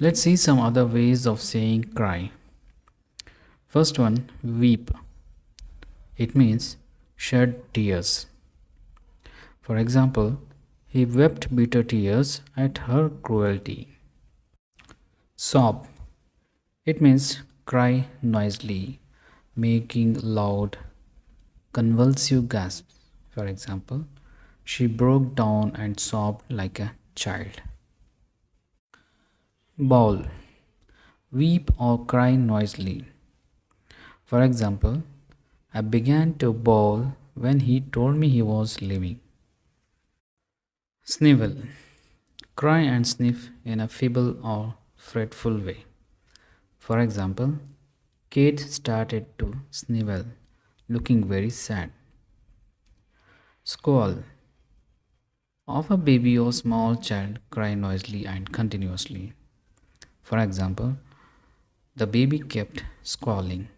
Let's see some other ways of saying cry. First one, weep. It means shed tears. For example, he wept bitter tears at her cruelty. Sob. It means cry noisily, making loud, convulsive gasps. For example, she broke down and sobbed like a child. Bawl. Weep or cry noisily. For example, I began to bawl when he told me he was leaving. Snivel. Cry and sniff in a feeble or fretful way. For example, Kate started to snivel, looking very sad. Squall. Of a baby or small child cry noisily and continuously. For example, the baby kept squalling.